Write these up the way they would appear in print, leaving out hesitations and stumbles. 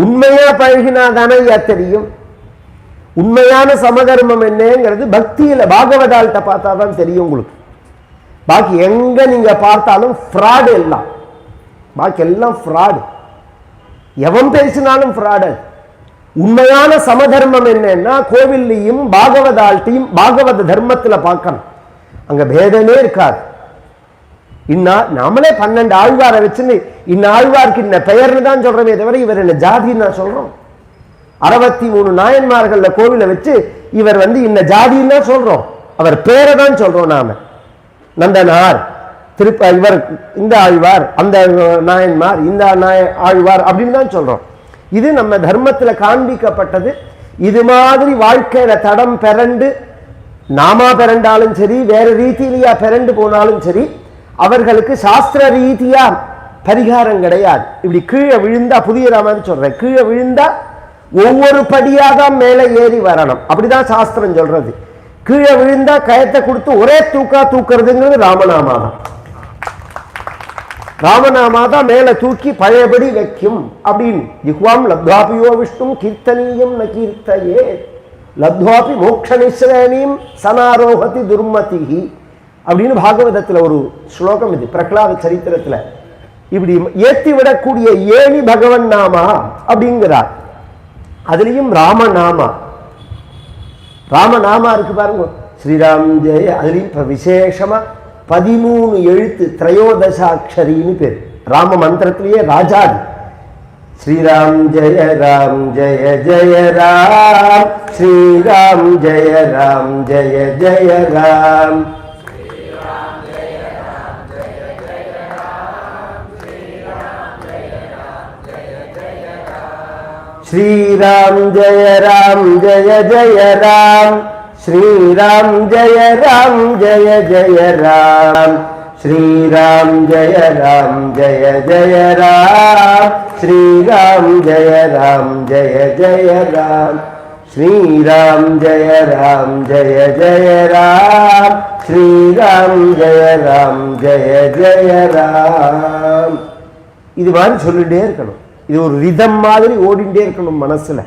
உண்மையா பழகினாதானே தெரியும். உண்மையான சமதர்மம் என்னங்கிறது பக்தியில பாகவதால்கிட்ட பார்த்தாதான் தெரியும் உங்களுக்கு. பாக்கி எங்க நீங்க பார்த்தாலும் ஃப்ராடு எல்லாம், பாக்கி எல்லாம் ஃப்ராடு. எவன் பேசினாலும் ஃப்ராடு. உண்மையான சமதர்மம் என்னன்னா கோவில்லையும் பாகவதால்ட்டையும் பாகவத தர்மத்துல பார்க்கணும். அங்க பேதமே இருக்காது. நாமளே 12 ஆழ்வாரை வச்சுன்னு ஆழ்வார்க்கு இன்ன பெயர்னு தான் சொல்றமே தவிர இவர் என்ன ஜாதின்னு நான் சொல்றோம். 63 நாயன்மார்கள்ல கோவிலை வச்சு இவர் இன்ன ஜாதின்னு சொல்றோம். அவர் பேரை தான் சொல்றோம் நாம. நந்தனார் இவர் இந்த ஆழ்வார், அந்த நாயன்மார் இந்த ஆழ்வார் அப்படின்னு தான் சொல்றோம். இது நம்ம தர்மத்துல காண்பிக்கப்பட்டது. இது மாதிரி வாழ்க்கையில தடம் பிறண்டு நாமா பிறண்டாலும் சரி, வேற ரீதியிலையா பிறண்டு போனாலும் சரி, அவர்களுக்கு சாஸ்திர ரீதியா பரிகாரம் கிடையாது. இப்படி கீழே விழுந்தா, புதிய ராமான்னு சொல்றேன், கீழே விழுந்தா ஒவ்வொரு படியாக மேலே ஏறி வரணும். அப்படிதான் சாஸ்திரம் சொல்றது. கீழே விழுந்தா கயத்தை கொடுத்து ஒரே தூக்குறதுங்கிறது ராமநாமா தான். ராமநாமா தான் மேல தூக்கி பழையபடி வைக்கும் அப்படின்னு. ஜிஹ்வாம் லப்த்வாபியோ விஷ்ணும் கீர்த்தனீயம் ந கீர்த்தயே லப்த்வாபி மோக்ஷ நிஸ்ரேணீம் சனாரோகதி துர்மதிஹி அப்படின்னு பாகவதத்துல ஒரு ஸ்லோகம். இது பிரகலாத சரித்திரத்துல. இப்படி ஏற்றி விடக்கூடிய ஏணி பகவன் நாமா அப்படிங்கிறார். அதுலயும் ராமநாமா, ராமநாமா இருக்கு பாருங்க, ஸ்ரீராம் ஜெய. அதுலயும் விசேஷமா 13 எழுத்து, திரையோதசாட்சரின்னு பேர். ராம மந்திரத்திலேயே ராஜாதி. ஸ்ரீராம் ஜெய ராம் ஜெய ஜெய ராம், ஸ்ரீராம் ஜெய ராம் ஜெய ஜெய ராம், श्रीराम जय राम जय जय राम, श्रीराम जय राम जय जय राम, श्रीराम जय राम जय जय राम, श्रीराम जय राम जय जय राम, श्रीराम जय राम जय जय राम, श्रीराम जय राम जय जय राम. இது மாதிரி சொல்லிட்டே இருக்கணும். இது ஒரு ரிதம் மாதிரி ஓடிண்டே இருக்கணும் மனசுல.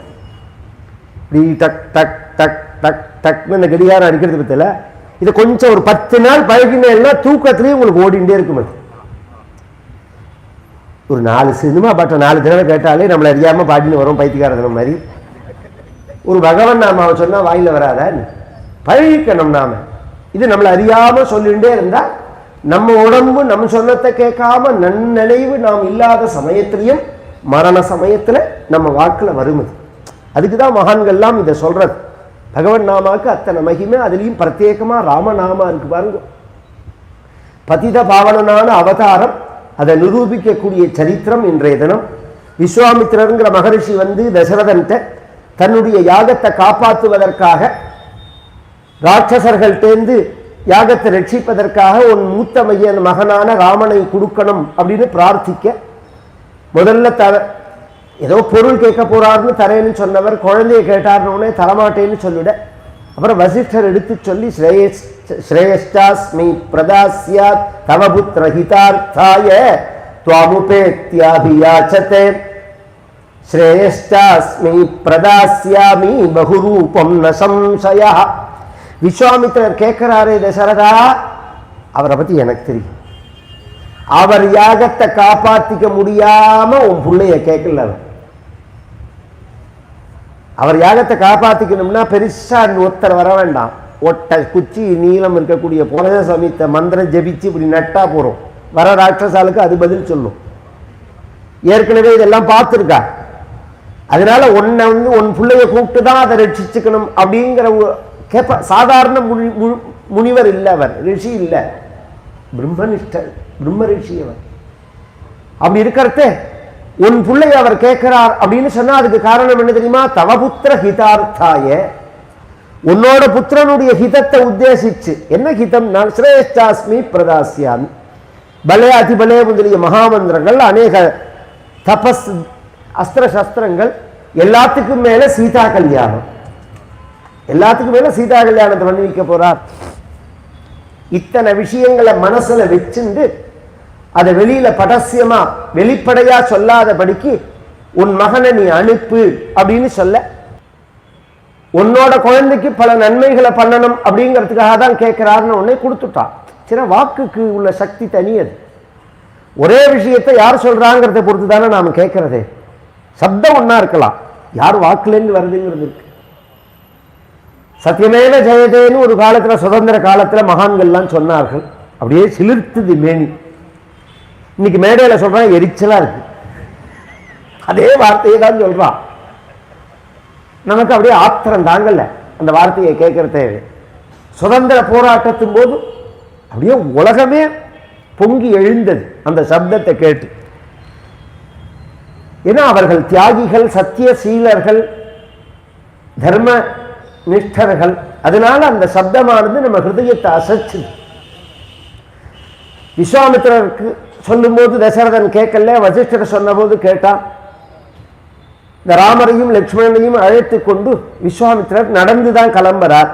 டக் டக் டக் டக் டக்னு இந்த கடிகாரம் அடிக்கிறது பத்தில இதை கொஞ்சம் ஒரு 10 நாள் பழகினா தூக்கத்திலேயே உங்களுக்கு ஓடிண்டே இருக்கும். அது ஒரு 4 சினிமா பாட்டை 4 தடவை கேட்டாலே நம்மளை அறியாம பாடின்னு வரும், பைத்தியக்காரத்தனம் மாதிரி. ஒரு பகவன் நாமாவை சொன்னா வாயில வராத, பழகிக்கணும் நாம. இது நம்மளை அறியாம சொல்லிண்டே இருந்தா நம்ம உடம்பு நம்ம சொன்னத்தை கேட்காம நன்னினைவு நாம் இல்லாத சமயத்திலையும் மரண சமயத்துல நம்ம வாக்குல வருவது. அதுக்குதான் மகான்கள்லாம் இதை சொல்றது. பகவன் நாமாவுக்கு அத்தனை மகிமை. அதுலயும் பிரத்யேகமா ராமநாமா இருக்கு பாருங்க. பதித பாவனனான அவதாரம், அதை நிரூபிக்கக்கூடிய சரித்திரம் இன்றைய தினம். விஸ்வாமித்திரருங்கிற மகரிஷி தசரதன்ட்ட தன்னுடைய யாகத்தை காப்பாற்றுவதற்காக, ராட்சசர்கள்டேந்து யாகத்தை ரட்சிப்பதற்காக உன் மூத்த மையன் மகனான ராமனை கொடுக்கணும் அப்படின்னு பிரார்த்திக்க, முதல்ல ஏதோ பொருள் கேட்க போறாருன்னு தரேன்னு சொன்னவர் குழந்தைய கேட்டார்னு தரமாட்டேன்னு சொல்லிட, அப்புறம் வசிஷ்டர் எடுத்து சொல்லி ஸ்ரேயஷ்டாஸ்மி பிரதாஸ்யாத் தவ புத்ர ஹிதார்த்தாய த்வாமுபேத்யாபியாசதே ஸ்ரேயஷ்டாஸ்மி பிரதாஸ்யாமி பகுரூபம் ந சம்சயः. விஸ்வாமித்திரர் கேட்கிறாரே தசரதா, அவரை பத்தி எனக்கு தெரியும். அவர் யாகத்தை காப்பாற்றிக்க முடியாம உன் பிள்ளைய கேட்கல. அவர் யாகத்தை காப்பாற்றிக்கணும்னா பெருசா ஒருத்தர் வர வேண்டாம். ஒட்ட குச்சி நீளம் இருக்கக்கூடிய புரத சமித்த மந்திரம் ஜபிச்சு இப்படி நட்டா போறோம். வர ராட்சசாலுக்கு அது பதில் சொல்லும். ஏற்கனவே இதெல்லாம் பார்த்துருக்கா. அதனால உன்னை உன் பிள்ளைய கூப்பிட்டு தான் அதை ரட்சிச்சுக்கணும் அப்படிங்கிற கேட்ப. சாதாரண முனிவர் இல்லை, அவர் ரிஷி இல்லை, பிரம்மனிஷ்டர், பிரம்ம ரிஷி அவர். அப்படி இருக்கிறத உன் பிள்ளை அவர் கேட்கிறார் அப்படின்னு சொன்னா அதுக்கு காரணம் என்ன தெரியுமா? தவபுத்திர ஹிதார்த்தாய, உன்னோட புத்திரனுடைய ஹிதத்தை உத்தேசிச்சு. என்ன ஹிதம்? நான் ஸ்ரேஷ்டாஸ்மி பிரதாசியாமி, பலே அதிபலே முதலிய மகாமந்திரங்கள், அநேக தபஸ் அஸ்திர சஸ்திரங்கள், எல்லாத்துக்கும் மேல சீதா கல்யாணம், எல்லாத்துக்கும் மேல சீதா கல்யாணத்தை பண்ணி வைக்க போறார். இத்தனை விஷயங்களை மனசுல வச்சுண்டு அதை வெளியில படசியமா வெளிப்படையா சொல்லாதபடிக்கு உன் மகனை நீ அனுப்பு அப்படின்னு சொல்ல, உன்னோட குழந்தைக்கு பல நன்மைகளை பண்ணணும் அப்படிங்கிறதுக்காக தான் கேட்கிறாருன்னு உடனே கொடுத்துட்டான். சில வாக்குக்கு உள்ள சக்தி தனியது. ஒரே விஷயத்தை யார் சொல்றாங்கிறத பொறுத்து தானே நாம கேட்கறது. சப்தம் ஒன்னா இருக்கலாம், யார் வாக்குலேருந்து வருதுங்கிறது இருக்கு. சத்தியமேவ ஜெயதேன்னு ஒரு காலத்துல, சுதந்திர காலத்துல மகான்கள்லாம் சொன்னார்கள். அப்படியே சிலிர்த்துது மேனி. இன்னைக்கு மேடையில சொல்றான், எரிச்சலா இருக்கு. அதே வார்த்தையை தான் சொல்றான். நமக்கு அப்படியே ஆத்திரம் தாங்கல்ல அந்த வார்த்தையை கேட்கறதே. சுதந்திர போராட்டத்தின் போது அப்படியே உலகமே பொங்கி எழுந்தது அந்த சப்தத்தை கேட்டு. ஏன்னா அவர்கள் தியாகிகள், சத்திய சீலர்கள், தர்ம நிஷ்டர்கள். அதனால அந்த சப்தமானது நம்ம ஹிருதயத்தை அசைச்சு. விஸ்வாமித்திரருக்கு சொல்லும் போது தசரதன் கேட்கல, வசிஷ்டர் சொன்ன போது கேட்டான். இந்த ராமரையும் லட்சுமணனையும் அழைத்து கொண்டு விஸ்வாமித்திரர் நடந்துதான் கிளம்புறார்.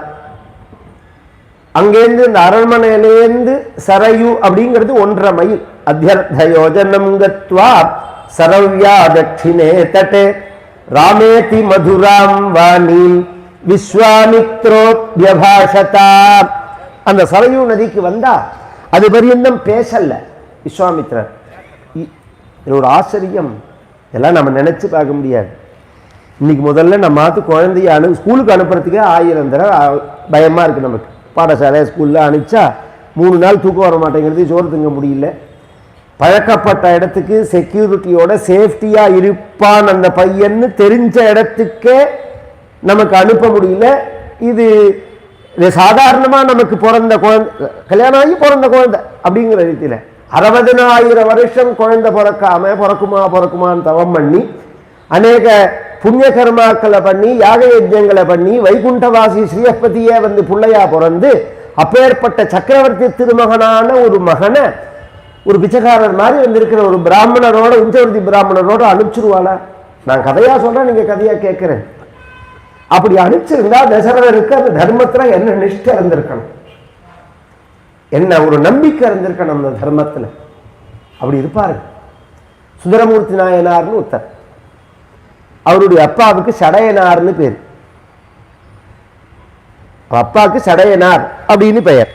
அங்கேருந்து இந்த அரண்மனையிலேருந்து சரயு அப்படிங்கிறது 1.5 மைல். அத்தியர்த்த யோஜனம் கத்வா சரவ்யா தட்சிணே தட்டே ராமேதி மதுராம் வாணீம் விஸ்வாமித்ரோத்யபாஷதா. அந்த சரயு நதிக்கு வந்தா அது பரியந்தம் பேசல விஸ்வாமித்திரர். இது ஒரு ஆச்சரியம். இதெல்லாம் நம்ம நினைச்சு பார்க்க முடியாது. இன்னைக்கு முதல்ல நம்ம குழந்தைய ஸ்கூலுக்கு அனுப்புறதுக்கே 1000 தடவை பயமா இருக்கு நமக்கு. பாடசாலை ஸ்கூல்ல அனுப்பிச்சா 3 நாள் தூக்கம் வர மாட்டேங்கிறது, சோறு திங்க முடியல. பழக்கப்பட்ட இடத்துக்கு செக்யூரிட்டியோட சேஃப்டியா இருப்பான் அந்த பையன்னு தெரிஞ்ச இடத்துக்கே நமக்கு அனுப்ப முடியல. இது சாதாரணமா நமக்கு பிறந்த குழந்தை, கல்யாணம் ஆகி பிறந்த குழந்தை அப்படிங்கிற ரீதியில 60,000 வருஷம் குழந்தை பிறக்குமான்னு தவம் பண்ணி அநேக புண்ணிய கர்மாக்களை பண்ணி யாக யஜ்யங்களை பண்ணி வைகுண்டவாசி ஸ்ரீஹஸ்பதியே வந்து பிள்ளையா பிறந்து அப்பேற்பட்ட சக்கரவர்த்தி திருமகனான ஒரு மகனை ஒரு பிச்சைக்காரர் மாதிரி வந்திருக்கிற ஒரு பிராமணரோட, உஞ்சவர்த்தி பிராமணரோட அனுப்பிச்சிருவாளா? நான் கதையா சொல்றேன், நீங்க கதையா கேட்கிறேன். அப்படி அனுப்பிச்சிருந்தா தசரதருக்கு அந்த தர்மத்துல என்ன நிஷ்டை இருந்திருக்கணும், என்ன ஒரு நம்பிக்கை இருந்திருக்கணும் அந்த தர்மத்துல. அப்படி இருப்பாரு. சுந்தரமூர்த்தி நாயனார்னு ஒருத்தர், அவருடைய அப்பாவுக்கு சடையனார்னு பேர். அப்பாவுக்கு சடையனார் அப்படின்னு பெயர்.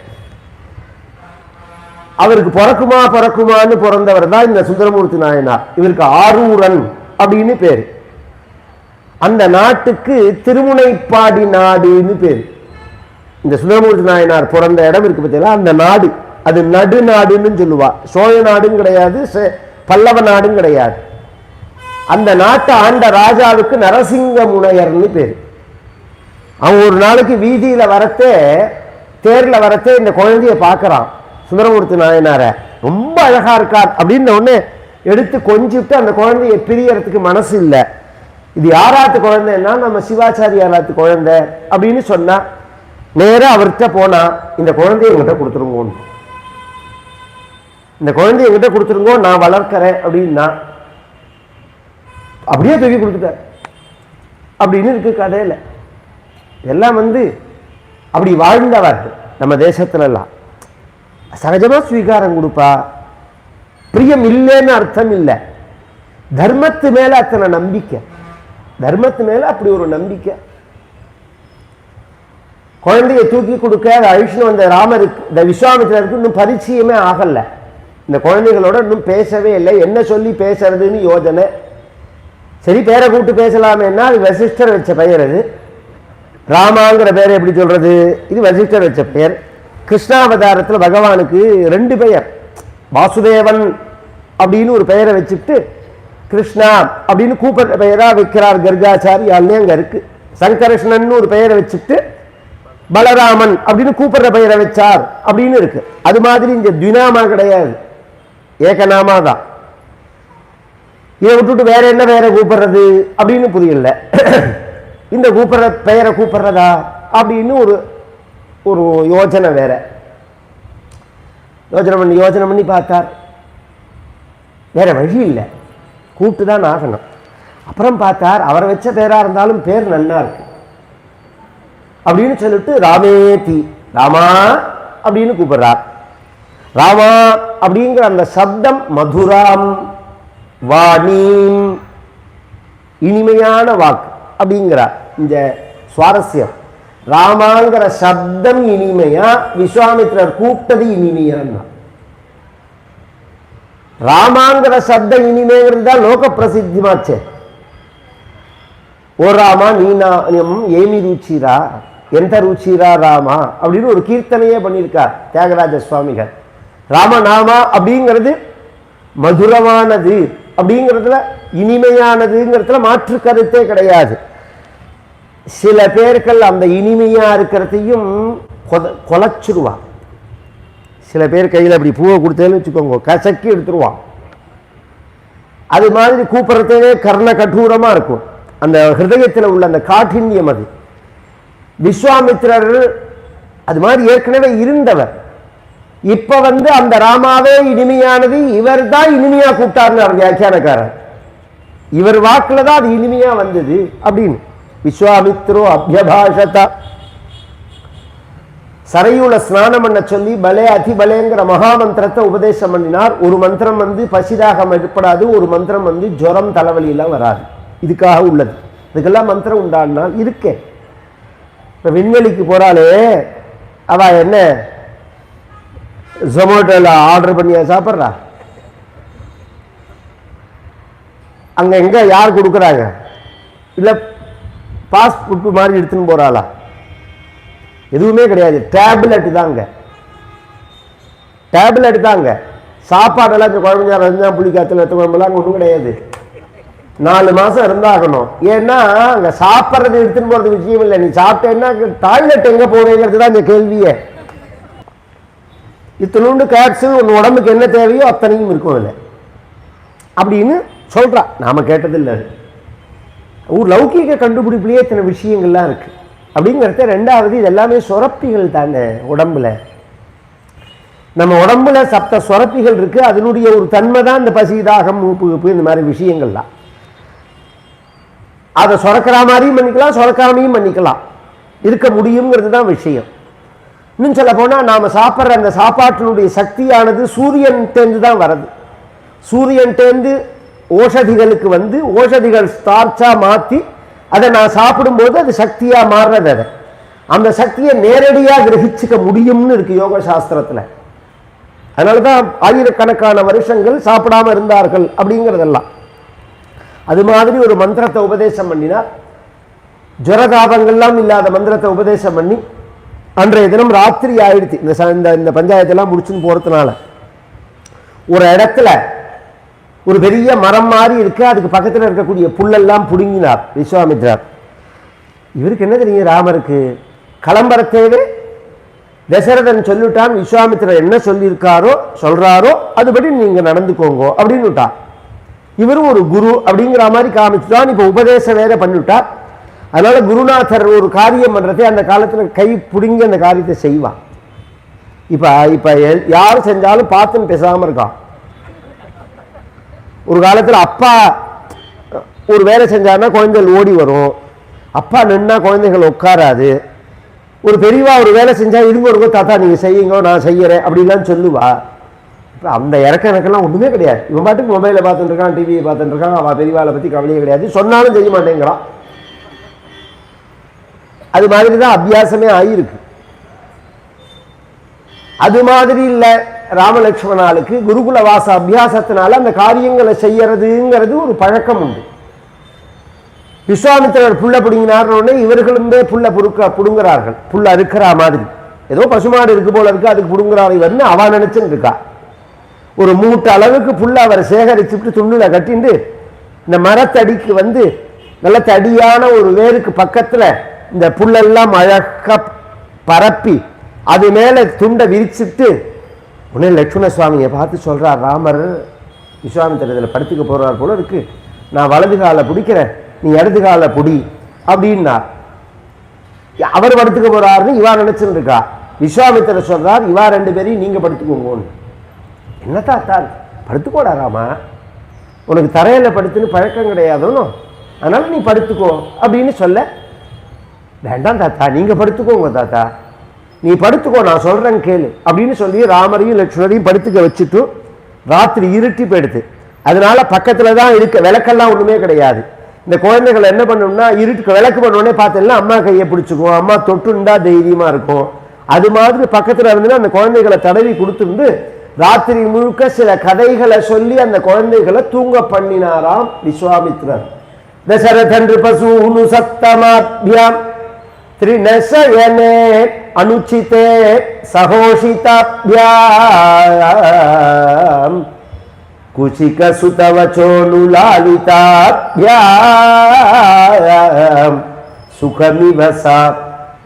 அவருக்கு பிறக்குமான்னு பிறந்தவர் தான் இந்த சுந்தரமூர்த்தி நாயனார். இவருக்கு ஆரூரன் அப்படின்னு பேரு. அந்த நாட்டுக்கு திருமுனைப்பாடி நாடுன்னு பேரு. இந்த சுந்தரமூர்த்தி நாயனார் பிறந்த இடம் இருக்கு பார்த்தீங்களா, அந்த நாடு அது நடுநாடுன்னு சொல்லுவா. சோழ நாடும் கிடையாது, பல்லவ நாடும் கிடையாது. அந்த நாட்டை ஆண்ட ராஜாவுக்கு நரசிங்க முனையர்னு பேரு. அவன் ஒரு நாளைக்கு வீதியில வரத்தே, தேர்ல வரத்தே இந்த குழந்தைய பார்க்கறான். சுந்தரமூர்த்தி நாயனார ரொம்ப அழகா இருக்கார் அப்படின்னு ஒண்ணு எடுத்து கொஞ்சிட்டு அந்த குழந்தைய பிரியறதுக்கு மனசு இல்லை. இது யாராத்து குழந்தைன்னா நம்ம சிவாச்சாரியாராத்து குழந்தை அப்படின்னு சொன்னா, நேரா அவர்கிட்ட போனா இந்த குழந்தைய என்கிட்ட கொடுத்துருங்கோ, இந்த குழந்தைய என்கிட்ட கொடுத்துருங்கோ, நான் வளர்க்கிறேன் அப்படின்னா அப்படியே தூக்கி கொடுத்துட்டார் அப்படின்னு இருக்கு கதையில. எல்லாம் அப்படி வாழ்ந்தவர்கள் நம்ம தேசத்துல எல்லாம். சகஜமா ஸ்வீகாரம் கொடுப்பா, பிரியம் இல்லைன்னு அர்த்தம் இல்லை. தர்மத்து மேல அத்தனை நம்பிக்கை, தர்மத்து மேல அப்படி ஒரு நம்பிக்கை. குழந்தைய தூக்கி கொடுக்க அழிச்சுன்னு வந்த ராமருக்கு, இந்த விஸ்வாமித்திரருக்கு இன்னும் பரிச்சயமே ஆகல. இந்த குழந்தைகளோட இன்னும் பேசவே இல்லை. என்ன சொல்லி பேசுறதுன்னு யோஜனை. சரி, பேரை கூப்பிட்டு பேசலாமேன்னா அது வசிஷ்டர் வச்ச பெயர். அது ராமாங்கிற பேரை எப்படி சொல்றது? இது வசிஷ்டர் வச்ச பெயர். கிருஷ்ணாவதாரத்தில் பகவானுக்கு 2 பெயர். வாசுதேவன் அப்படின்னு ஒரு பெயரை வச்சுட்டு கிருஷ்ணா அப்படின்னு கூப்பிடுற பெயரா வைக்கிறார் கர்காச்சாரியால்னே அங்க இருக்கு. சங்கரஷ்ணன் ஒரு பெயரை வச்சுட்டு பலராமன் அப்படின்னு கூப்பிடுற பெயரை வச்சார் அப்படின்னு இருக்கு. அது மாதிரி இங்க துவிநாமா கிடையாது, ஏகநாமா தான். இதை விட்டுட்டு வேற என்ன பெயரை கூப்பிடுறது அப்படின்னு புரியல. இந்த கூப்பிடுற பெயரை கூப்பிடுறதா அப்படின்னு ஒரு யோஜனை வேற. யோஜனை பண்ணி பார்த்தார், வேற வழி இல்லை, கூப்பிட்டு தான் ஆகணும். அப்புறம் பார்த்தார், அவரை வச்ச பேரா இருந்தாலும் பேர் நன்னா இருக்கு அப்படின்னு சொல்லிட்டு ராமேதி, ராமா அப்படின்னு கூப்பிடுறார். ராமா அப்படிங்கிற அந்த சப்தம் மதுராம் வாணீம் இனிமையான வாக்கு அப்படிங்கிறார். இந்த சுவாரஸ்யம், ராமாங்கிற சப்தம் இனிமையா, விஸ்வாமித்திரர் கூப்பிட்டது இனிமையான்னா. ராமாங்கிற சப்தம் இனிமைங்கிறது தான் லோக பிரசித்திமாச்சே. ஓ ராமா நீ நாயம் ஏமி ருச்சிரா எந்த ருச்சிரா ராமா அப்படின்னு ஒரு கீர்த்தனையே பண்ணியிருக்கார் தியாகராஜ சுவாமிகள். ராமநாமா அப்படிங்கிறது மதுரமானது, அப்படிங்கிறதுல இனிமையானதுங்கிறதுல மாற்று கருத்தே கிடையாது. சில பேர்கள் அந்த இனிமையா இருக்கிறதையும் கொலைச்சிருவான். சில பேர் கையில் அப்படி பூவை கொடுத்தேன்னு வச்சுக்கோங்க, கசக்கி எடுத்துருவான். அது மாதிரி கூப்பிட்றதே கர்ண கடூரமா இருக்கும். அந்த ஹிருதயத்தில் உள்ள அந்த காഠின்யம் அது. விஸ்வாமித்திரர் அது மாதிரி ஏற்கனவே இருந்தவர். இப்ப அந்த ராமாவே இனிமையானது, இவர் தான் இனிமையா கூப்பிட்டாருன்னு வியாக்கியானக்காரர். இவர் வாக்குல தான் அது இனிமையா வந்தது அப்படின்னு. விஸ்வாமித்ரோ அபியபாஷதா, சரையுல ஸ்நானம் பண்ண சொல்லி பலே அதிபலேங்கிற மகாமந்திரத்தை உபதேசம் பண்ணினார். ஒரு மந்திரம் பசிதாகம் ஏற்படாது, ஒரு மந்திரம் ஜுரம் தலைவலி எல்லாம் வராது. இதுக்காக உள்ளது. இதுக்கெல்லாம் மந்திரம் உண்டானால் இருக்கே. இப்ப விண்வெளிக்கு போறாளே அவ என்ன ஜொமேட்டோல ஆர்டர் பண்ணியா சாப்பிட்றா? அங்க எங்க யார் கொடுக்குறாங்க? இல்ல பாஸ்போர்ட் மாதிரி எடுத்துன்னு போறாளா? எதுவுமே கிடையாது. டேப்லெட் தாங்க, டேப்லெட் தாங்க. சாப்பாடெல்லாம் இந்த குழம்பு ரஞ்சா புளிக்காத்துல குழம்புலாம் ஒன்றும் கிடையாது. 4 மாசம் இருந்தாகணும். ஏன்னா அங்க சாப்பிட்றது எடுத்துன்னு போறது விஷயம் இல்லை. நீ சாப்பிட்டேன்னா டாய்லெட் எங்க போவேங்கிறது தான் இந்த கேள்வியே. இத்தனோண்டு கேப்சூல் உன் உடம்புக்கு என்ன தேவையோ அத்தனையும் இருக்கும் இல்லை அப்படின்னு சொல்றா. நாம கேட்டதில்லை. ஒரு லௌகீக கண்டுபிடிப்புலேயே இத்தனை விஷயங்கள்லாம் இருக்கு அப்படிங்கிறத. ரெண்டாவது, இது எல்லாமே சுரப்பிகள் தானே உடம்புல. நம்ம உடம்புல சப்த சுரப்பிகள் இருக்கு. அதனுடைய ஒரு தன்மை தான் இந்த பசி தாகம் மூப்பு இந்த மாதிரி விஷயங்கள்லாம். அதை சுரக்கிற மாதிரியும் பண்ணிக்கலாம், சுரக்காமையும் பண்ணிக்கலாம், இருக்க முடியுங்கிறது தான் விஷயம். இன்னும் சொல்ல போனா நாம சாப்பிட்ற அந்த சாப்பாட்டினுடைய சக்தியானது சூரியன் தேர்ந்து தான் வருது. சூரியன் தேர்ந்து ஓஷதிகளுக்கு ஓஷதிகள் ஸ்டார்ச்சா மாற்றி அதை நான் சாப்பிடும்போது அது சக்தியா மாறுறது. அதை அந்த சக்தியை நேரடியாக கிரகிச்சுக்க முடியும்னு இருக்கு யோக சாஸ்திரத்துல. அதனாலதான் ஆயிரக்கணக்கான வருஷங்கள் சாப்பிடாம இருந்தார்கள் அப்படிங்கிறதெல்லாம். அது மாதிரி ஒரு மந்திரத்தை உபதேசம் பண்ணினார். ஜுரதாபங்கள்லாம் இல்லாத மந்திரத்தை உபதேசம் பண்ணி அன்றைய தினம் ராத்திரி ஆயிடுச்சு. இந்த பஞ்சாயத்தெல்லாம் முடிச்சுன்னு போறதுனால ஒரு இடத்துல ஒரு பெரிய மரம் மாதிரி இருக்கு. அதுக்கு பக்கத்தில் இருக்கக்கூடிய புல்லெல்லாம் புடுங்கினார் விஸ்வாமித்ரர். இவருக்கு என்ன தெரியும்? ராமருக்கு கிளம்புறத்தேவே தசரதன் சொல்லிட்டான். விஸ்வாமித்திரர் என்ன சொல்றாரோ அதுபடி நீங்க நடந்துக்கோங்க அப்படின்னு விட்டார். இவரும் ஒரு குரு அப்படிங்கிற மாதிரி காமிச்சுட்டான். இப்ப உபதேசம் வேற பண்ணிவிட்டார். அதனால குருநாதர் ஒரு காரியம் பண்றதே அந்த காலத்துல கை பிடுங்கி அந்த காரியத்தை செய்வான். இப்ப யார் செஞ்சாலும் பார்த்துன்னு பேசாம இருக்கான். ஒரு காலத்துல அப்பா ஒரு வேலை செஞ்சாருன்னா குழந்தைகள் ஓடி வரும். அப்பா நின்னா குழந்தைகள் உட்காராது. ஒரு பெரியவா ஒரு வேலை செஞ்சா இருங்க ஒரு தாத்தா நீங்க செய்யுங்க நான் செய்யறேன் அப்படிலாம் சொல்லுவா. இப்போ அந்த எனக்கெல்லாம் ஒண்ணுமே கிடையாது. இவன் பாட்டுக்கு மொபைலை பார்த்துட்டு இருக்கான், டிவியை பார்த்துட்டு இருக்கான். அவன் பெரியவாளை பத்தி கவலையே கிடையாது. சொன்னாலும் செய்ய மாட்டேங்கிறான். அது மாதிரி தான் அபியாசமே ஆயிருக்கு. அது மாதிரி இல்லை ராமலட்சுமணாளுக்கு குருகுல வாச அபியாசத்தினால அந்த காரியங்களை செய்யறதுங்கிறது ஒரு பழக்கம் உண்டு. விஸ்வாமித்திரர் புல்ல பிடுங்கினார்னு இவர்களுமே புல்ல புடுங்குறார்கள். புல்ல அறுக்கிற மாதிரி ஏதோ பசுமாடு இருக்கு போல இருக்கு, அதுக்கு புடுங்குறாரு இவர்னு அவன் நினைச்சுன்னு இருக்கா. ஒரு மூட்டை அளவுக்கு புல்ல அவர் சேகரிச்சுட்டு துண்டுல கட்டிண்டு இந்த மரத்தடிக்கு நல்ல தடியான ஒரு வேருக்கு பக்கத்துல இந்த புல்லெல்லாம் அழகா பரப்பி அது மேல துண்டை விரிச்சுட்டு உடனே லட்சுமண சுவாமியை பார்த்து சொல்றார், ராமர் விஸ்வாமித்திரத்தில் படுத்துக்க போறார் போல இருக்கு, நான் வலது காலை பிடிக்கிறேன், நீ இடது காலை பிடி அப்படின்னா. அவர் படுத்துக்க போறாருன்னு இவா நினைச்சுட்டு இருக்கா. விஸ்வாமித்திரர் சொல்றார், இவா 2 பேரையும் நீங்க படுத்துக்கோங்கன்னு. என்னத்தா தான் படுத்துக்கோடா ராமா, உனக்கு தரையில படுத்துன்னு பழக்கம் கிடையாதுன்னு, அதனால நீ படுத்துக்கோ அப்படின்னு சொல்ல, வேண்டாம் தாத்தா நீங்க படுத்துக்கோங்க தாத்தா, நீ படுத்துக்கோ நான் சொல்றேன் கேளு அப்படின்னு சொல்லி ராமரையும் லட்சுமணரையும் படுத்துக்க வச்சுட்டு ராத்திரி இருட்டி போயிடுது. அதனால பக்கத்துல தான் இருக்க, விளக்கெல்லாம் ஒண்ணுமே கிடையாது. இந்த குழந்தைகள் என்ன பண்ணணும்னா இருட்டுக்கு விளக்கு பண்ணோடனே பார்த்தீங்கன்னா அம்மா கையை பிடிச்சிக்கும், அம்மா தொட்டுண்டா தைரியமா இருக்கும். அது மாதிரி பக்கத்துல இருந்துன்னா அந்த குழந்தைகளை தடவி கொடுத்துருந்து ராத்திரி முழுக்க சில கதைகளை சொல்லி அந்த குழந்தைகளை தூங்க பண்ணினாராம் விஸ்வாமித்ரர். தசரதன் பசூனு சத்தமாத்யாம் திரிநசயனே அனுச்சிதே சகோஷிதாப்யாம் குசிக சுதவச்சோனுலாலிதாப்யாம் சுகமிவசா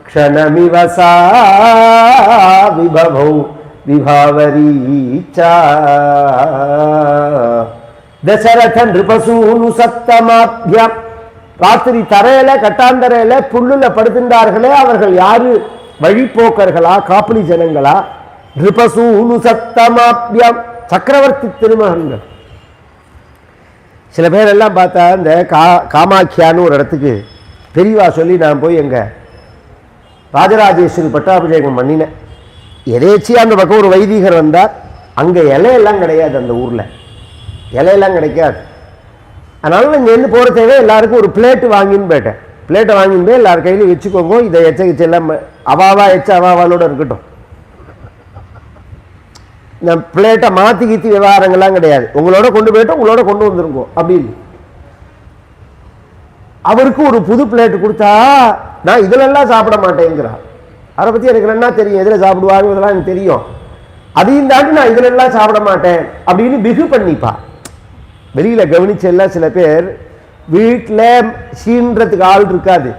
க்ஷணமிவசா விபவௌ விபாவரீச்சா. தசரதன் ரிபசூனு சத்தமாப்யாம் ராத்திரி தரையில கட்டாந்தரையில புல்லுல படுத்தின்றார்களே அவர்கள் யாரு? வழிபோக்கர்களா, காப்பிலி ஜனங்களா? ரிபசூனு சத்தமாப்யாம் சக்கரவர்த்தி திருமகன்கள். சில பேர் எல்லாம் பார்த்தா இந்த காமாக்கியான்னு ஒரு இடத்துக்கு பெரியவா சொல்லி நான் போய் எங்க ராஜராஜேஸ்வரி பட்டாபிஷேகம் பண்ணினேன். எதேச்சியா அந்த பக்கம் ஒரு வைதிகர் வந்தார். அங்க இலையெல்லாம் கிடையாது, அந்த ஊர்ல இலையெல்லாம் கிடைக்காது. அதனால இங்கேருந்து போகிற தேவை எல்லாருக்கும் ஒரு பிளேட்டு வாங்கின்னு போயிட்டேன். பிளேட்டை வாங்கின்னு போய் எல்லார் கையிலையும் வச்சுக்கோங்க, இதை எச்ச எல்லாம் அவாவா எச்ச அவாவாலோட இருக்கட்டும். இந்த பிளேட்டை மாற்றி கீத்தி விவகாரங்கள்லாம் கிடையாது. உங்களோட கொண்டு போயிட்டு உங்களோட கொண்டு வந்துருங்கோ அப்படின்னு. அவருக்கு ஒரு புது பிளேட்டு கொடுத்தா நான் இதிலெல்லாம் சாப்பிட மாட்டேங்கிறார். அதை பற்றி எனக்கு என்ன தெரியும், எதில் சாப்பிடுவாங்க இதெல்லாம் எனக்கு தெரியும். அதையும் தாண்டி நான் இதிலெல்லாம் சாப்பிட மாட்டேன் அப்படின்னு பிகு பண்ணிப்பா. வெளியில கவனிச்ச எல்லாம் சில பேர் வீட்டில் சீன்றதுக்கு ஆள் இருக்காது,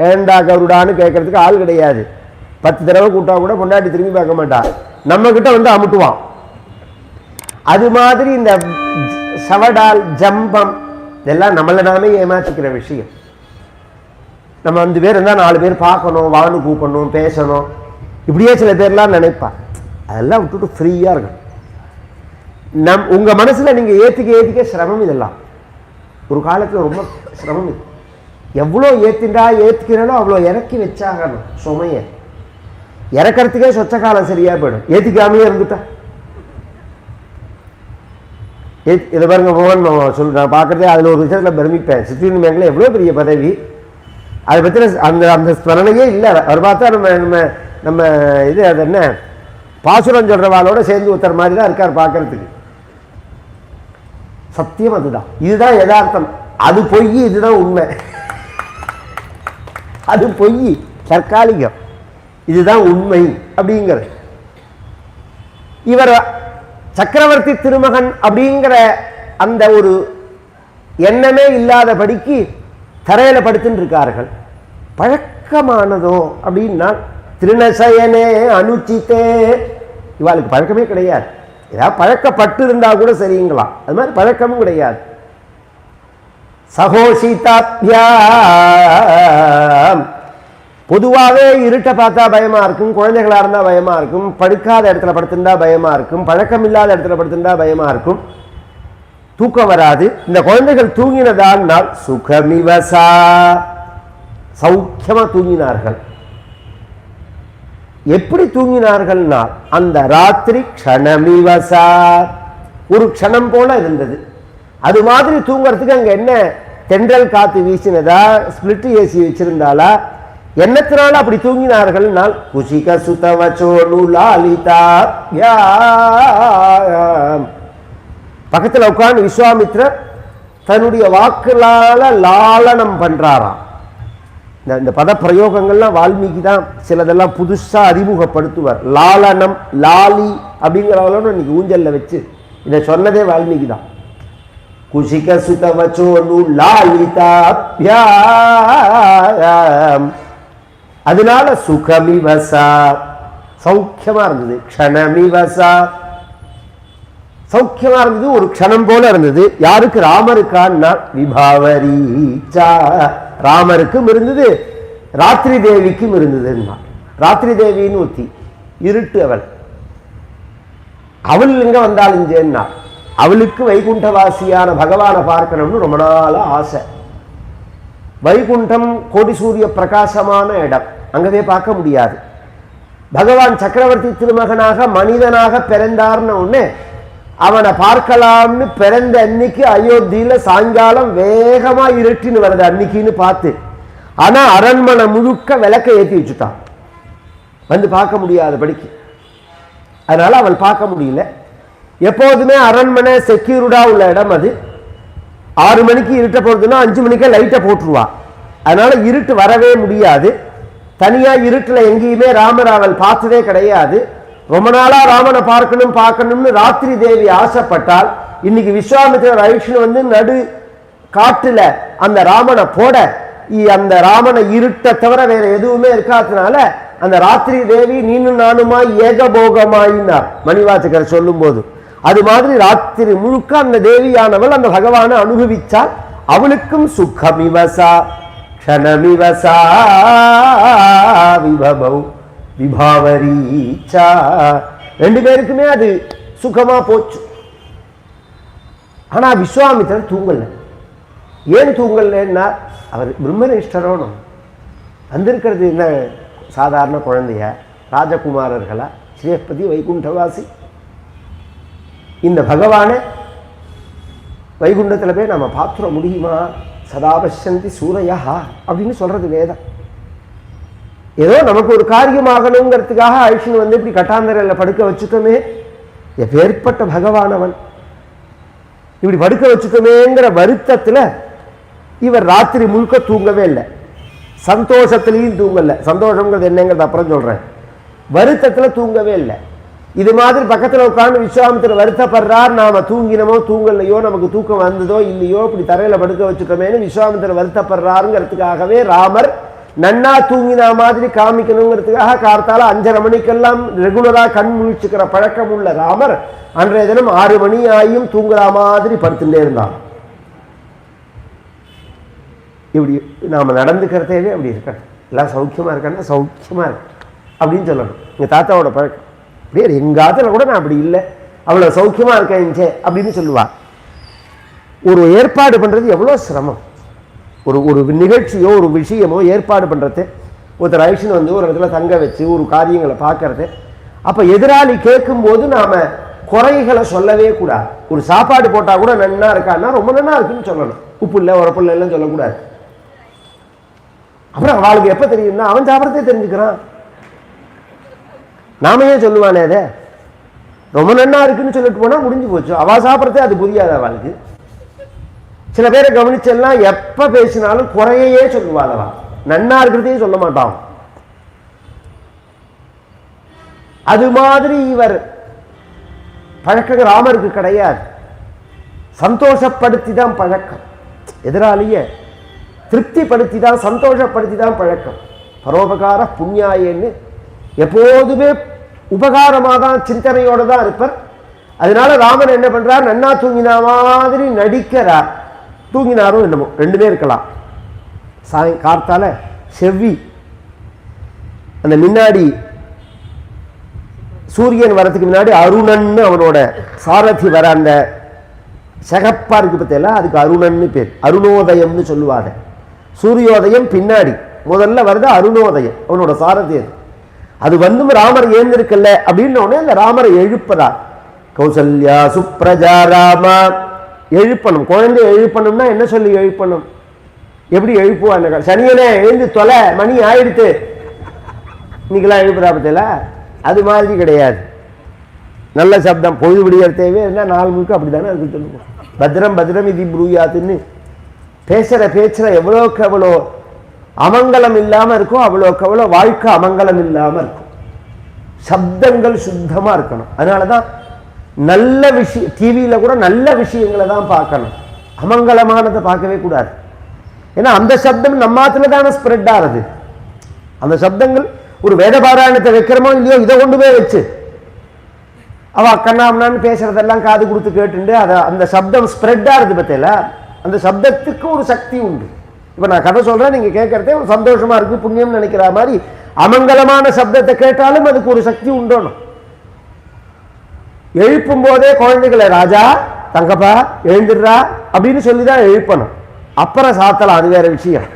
ஏண்டா கருடான்னு கேட்கறதுக்கு ஆள் கிடையாது. 10 தடவை கூட்டா கூட பொண்டாட்டி திரும்பி பார்க்க மாட்டா, நம்ம கிட்ட வந்து அமுட்டுவான். அது மாதிரி இந்த சவடால் ஜம்பம் இதெல்லாம் நம்மள நாமே ஏமாத்திக்கிற விஷயம். நம்ம 5 பேர் இருந்தால் 4 பேர் பார்க்கணும், வானு கூப்பிடணும், பேசணும், இப்படியே சில பேர்லாம் நினைப்பா. அதெல்லாம் விட்டுட்டு ஃப்ரீயா இருக்கணும். உங்க மனசுல நீங்க ஏத்திக்க சிரமம். இதெல்லாம் ஒரு காலத்துல ரொம்ப சிரமம். இது எவ்வளோ ஏத்திக்கிறானோ அவ்வளோ இறக்கி வச்சாகணும். சுமைய இறக்கிறதுக்கே சொச்ச காலம் சரியா போயிடும். ஏத்திக்காமையே இருந்துட்டா இதை பாருங்க மோகன் சொல்லு, நான் பார்க்கறதே அதில் ஒரு விஷயத்துல பிரமிப்பேன். சிற்றின் மேங்கில் எவ்வளோ பெரிய பதவி, அதை பற்றி அந்த அந்த ஸ்மரணையே இல்லை. அவர் பார்த்தா நம்ம நம்ம நம்ம இது அது என்ன பாசுரம் சொல்றவாளோட சேர்ந்து ஒருத்தர் மாதிரி தான் இருக்கார் பார்க்கறதுக்கு. சத்தியம் அதுதான், இதுதான் யதார்த்தம். அது பொய், இதுதான் உண்மை. அது பொய், தற்காலிகம், இதுதான் உண்மை அப்படிங்கிறது. இவர் சக்கரவர்த்தி திருமகன் அப்படிங்கிற அந்த ஒரு எண்ணமே இல்லாதபடிக்கு தரையில படுத்துட்டு இருக்கார்கள். பழக்கமானதோ அப்படின்னா திருநசயனே அனுச்சித்தே, இவாளுக்கு பழக்கமே கிடையாது. ஏதாவது பழக்கப்பட்டு இருந்தா கூட சரிங்களாம், அது மாதிரி பழக்கமும் கிடையாது. சகோஷிதாப்யாம் பொதுவாகவே இருட்டை பார்த்தா பயமா இருக்கும், குழந்தைகளா இருந்தா பயமா இருக்கும், படுக்காத இடத்துல படுத்துட்டா பயமா இருக்கும், பழக்கம் இல்லாத இடத்துல படுத்துட்டா பயமா இருக்கும், தூக்கம் வராது. இந்த குழந்தைகள் தூங்கினதால் சுகமிவசா சௌக்கியமா தூங்கினார்கள். எப்படி தூங்கினார்கள்னா அந்த ராத்திரி க்ஷணமிவசா ஒரு க்ஷணம் போல இருந்தது. அது மாதிரி தூங்குறதுக்கு அங்க என்ன தென்றல் காத்து வீசினதா, ஸ்பிளிட் ஏசி வச்சிருந்தாளா, என்னத்தினால அப்படி தூங்கினார்கள்னால் குசிக சுதவச்சோனு லாலிதா. பக்கத்தில் உட்கார்ந்து விஸ்வாமித்ரர் தன்னுடைய வாக்குலால லாலனம் பண்றாராம். இந்த பத பிரயோகங்கள்லாம் வால்மீகி தான் சிலதெல்லாம் புதுசா அறிமுகப்படுத்துவார். லாலனம், லாலி அப்படிங்கிறவளோட இன்னைக்கு ஊஞ்சல்ல வச்சு இதை சொன்னதே வால்மீகி தான். குசிக சுதவச்சோனு லாலிதாப்யாம். அதனால சுகமிவசா சௌக்கியமா இருந்தது, க்ஷணமிவசா சௌக்கியமா இருந்தது, ஒரு க்ஷணம் போல இருந்தது. யாருக்கு? ராமருக்கான்னா விபாவரீச்சா, ராமருக்கும் இருந்தது, ராத்திரி தேவிக்கும் இருந்ததுன்னா. ராத்திரி தேவின்னு ஒத்தி இருட்டு அவள், அவள் எங்க வந்தாலும் சேன்னா அவளுக்கு வைகுண்டவாசியான பகவானை பார்க்கணும்னு ரொம்ப நாளா ஆசை. வைகுண்டம் கோடி சூரிய பிரகாசமான இடம், அங்கவே பார்க்க முடியாது. பகவான் சக்கரவர்த்தி திருமகனாக மனிதனாக பிறந்தார்னு ஒண்ணு அவனை பார்க்கலாம்னு பிறந்த அன்னைக்கு அயோத்தியில சாயங்காலம் வேகமா இருட்டின்னு வருது அன்னைக்குன்னு பார்த்து. ஆனா அரண்மனை முழுக்க விளக்க ஏற்றி வச்சுட்டான், வந்து பார்க்க முடியாத படிக்கு. அதனால அவள் பார்க்க முடியல. எப்போதுமே அரண்மனை செக்யூர்டா உள்ள இடம் அது. 6 மணிக்கு இருட்ட போறதுன்னா 5 மணிக்கே லைட்டை போட்டுருவா. அதனால இருட்டு வரவே முடியாது. தனியா இருட்டுல எங்கேயுமே ராமர் அவள் பார்த்ததே கிடையாது. ரொம்ப நாளா ராமனை பார்க்கணும்னு ராத்திரி தேவி ஆசைப்பட்டால் இன்னைக்கு விஸ்வாமித்திரர் அழிச்சுன்னு வந்து நடு காட்டுல அந்த ராமனை போட, அந்த ராமனை இருட்ட தவிர வேற எதுவுமே இருக்காதனால அந்த ராத்திரி தேவி நீனும் நானுமாய் ஏகபோகமாயினார் மணிவாசகர் சொல்லும் போது. அது மாதிரி ராத்திரி முழுக்க அந்த தேவியானவள் அந்த பகவானை அனுபவிச்சால் அவளுக்கும் சுகமிவசா க்ஷணமிவசா விபவௌ விபாவரீச்சா, 2 பேருக்குமே அது சுகமா போச்சு. ஆனா விஸ்வாமித்திரர் தூங்கல. ஏன் தூங்கலன்னா அவர் பிரம்மனிஷ்டரோனும் வந்திருக்கிறது என்ன சாதாரண குழந்தைய, ராஜகுமாரர்களா, ஸ்ரீபதி வைகுண்டவாசி. இந்த பகவானை வைகுண்டத்தில் போய் நம்ம பார்த்துட முடியுமா? சதாபசந்தி சூரையா அப்படின்னு சொல்றது வேதம். ஏதோ நமக்கு ஒரு காரியமாகணுங்கிறதுக்காக ஐஷன் வந்து இப்படி கட்டாந்தரையில் படுக்க வச்சுக்கோமே, எப்பேற்பட்ட பகவானவன் இப்படி படுக்க வச்சுக்கோமேங்கிற வருத்தத்தில் இவர் ராத்திரி முழுக்க தூங்கவே இல்லை. சந்தோஷத்துலேயும் தூங்கல. சந்தோஷங்கிறது என்னங்கிறது அப்புறம் சொல்றேன். வருத்தத்தில் தூங்கவே இல்லை. இது மாதிரி பக்கத்தில் உட்கார்ந்து விஸ்வாமித்திரர் வருத்தப்படுறார், நாம தூங்கினமோ தூங்கலையோ, நமக்கு தூக்கம் வந்ததோ இல்லையோ, இப்படி தரையில படுக்க வச்சுட்டோமேனு விஸ்வாமித்திரர் வருத்தப்படுறாருங்கிறதுக்காகவே ராமர் நன்னா தூங்கினா மாதிரி காமிக்கணுங்கிறதுக்காக கார்த்தால 5:30 மணிக்கெல்லாம் ரெகுலரா கண் முழிச்சுக்கிற பழக்கம் உள்ள ராமர் அன்றைய தினம் 6 மணி ஆகியும் தூங்குற மாதிரி படுத்துட்டே இருந்தார். இப்படி நாம நடந்துக்கிறதேவே அப்படி இருக்க, எல்லாம் சௌக்கியமா இருக்கா, சௌக்கியமா இருக்கு அப்படின்னு சொல்லணும். எங்க தாத்தாவோட பழக்கம் அப்படியே. எங்க ஆத்துல கூட நான் அப்படி இல்லை, அவ்வளவு சௌக்கியமா இருக்கேன் அப்படின்னு சொல்லுவா. ஒரு ஏற்பாடு பண்றது எவ்வளவு சிரமம். ஒரு நிகழ்ச்சியோ ஒரு விஷயமோ ஏற்பாடு பண்றது, ஒருத்தர் ஐஷன் வந்து ஒரு இடத்துல தங்க வச்சு ஒரு காரியங்களை பார்க்கறது. அப்ப எதிராளி கேட்கும் போது நாம குறைகளை சொல்லவே கூடாது. ஒரு சாப்பாடு போட்டா கூட நன்னா இருக்கான்னா ரொம்ப நன்னா இருக்குன்னு சொல்லணும், உப்பு இல்லை உரப்பு இல்லைன்னு சொல்லக்கூடாது. அப்புறம் அவளுக்கு எப்ப தெரியும்னா அவன் சாப்பிட்றதே தெரிஞ்சுக்கிறான். நாம ஏன் சொல்லுவானே அதை ரொம்ப நன்னா இருக்குன்னு சொல்லிட்டு போனா முடிஞ்சு போச்சு. அவ சாப்பிட்றதே அது புரியாது அவளுக்கு. சில பேரை கவனிச்செல்லாம் எப்ப பேசினாலும் குறையே சொல்லுவாளவா, நன்னா இருக்கிறதையும் சொல்ல மாட்டான். அது மாதிரி இவர் பழக்கம் ராமருக்கு கிடையாது. சந்தோஷப்படுத்தி தான் பழக்கம், எதிராளிய திருப்திப்படுத்தி தான் சந்தோஷப்படுத்தி தான் பழக்கம். பரோபகார புண்ணியாயன்னு எப்போதுமே உபகாரமாக தான் சிந்தனையோட தான் இருப்பார். அதனால ராமன் என்ன பண்றார், நன்னா தூங்கினா மாதிரி நடிக்கிறார். தூங்கினாரும் என்னமோ 2 இருக்கலாம். கார்த்தால செவ்வி அந்த முன்னாடி சூரியன் வரத்துக்கு முன்னாடி அருணன்னு அவனோட சாரதி வர அந்த சகப்பா இருக்கு பத்தியெல்லாம், அதுக்கு அருணன்னு பேர். அருணோதயம்னு சொல்லுவாங்க. சூரியோதயம் பின்னாடி, முதல்ல வருது அருணோதயம், அவனோட சாரதி அது. அது வந்தும் ராமர் ஏந்திருக்கல அப்படின்னு உடனே அந்த ராமரை எழுப்பதா. கௌசல்யா சுப்ரஜா ராமா, எழுப்பணும். குழந்தை எழுப்பணும்னா என்ன சொல்லி எழுப்பணும், எப்படி எழுப்புவாங்க? சனியனே எழுந்து தொலை, மணி ஆயிடுத்து, இன்னைக்கெல்லாம் எழுப்புறா பத்தியில, அது மாதிரி கிடையாது. நல்ல சப்தம், பொழுது விடியறதேவே என்ன 4 முழுக்க அப்படித்தானே இருக்கு. சொல்லுவோம் பத்ரம் பத்ரம் இது ப்ரூயாத்துன்னு பேசுற பேச்சுற எவ்வளோக்கு எவ்வளோ அமங்கலம் இல்லாம இருக்கும், அவ்வளோக்கு அவ்வளோ வாழ்க்கை அமங்கலம் இல்லாம இருக்கும். சப்தங்கள் சுத்தமா இருக்கணும். அதனாலதான் நல்ல விஷயம் டிவியில கூட நல்ல விஷயங்களை தான் பார்க்கணும், அமங்கலமானதை பார்க்கவே கூடாது. ஏன்னா அந்த சப்தம் நம்மாத்துல தானே ஸ்ப்ரெட் ஆகுது. அந்த சப்தங்கள் ஒரு வேத பாராயணத்தை வைக்கிறமோ இல்லையோ, இதை கொண்டு போய் வச்சு அவ கண்ணாமண்ணான்னு பேசுறதெல்லாம் காது கொடுத்து கேட்டுண்டு அதை அந்த சப்தம் ஸ்ப்ரெட் ஆகுது பத்தியில. அந்த சப்தத்துக்கு ஒரு சக்தி உண்டு. இப்ப நான் கதை சொல்றேன், நீங்க கேட்கறதே ஒரு சந்தோஷமா இருக்கு, புண்ணியம் நினைக்கிற மாதிரி. அமங்கலமான சப்தத்தை கேட்டாலும் அதுக்கு ஒரு சக்தி உண்டோணும். எழுப்பும் போதே குழந்தைகளை ராஜா தங்கப்பா எழுந்துடுறா அப்படின்னு சொல்லிதான் எழுப்பணும். அப்புறம் சாத்தலாம், அது வேற விஷயம்.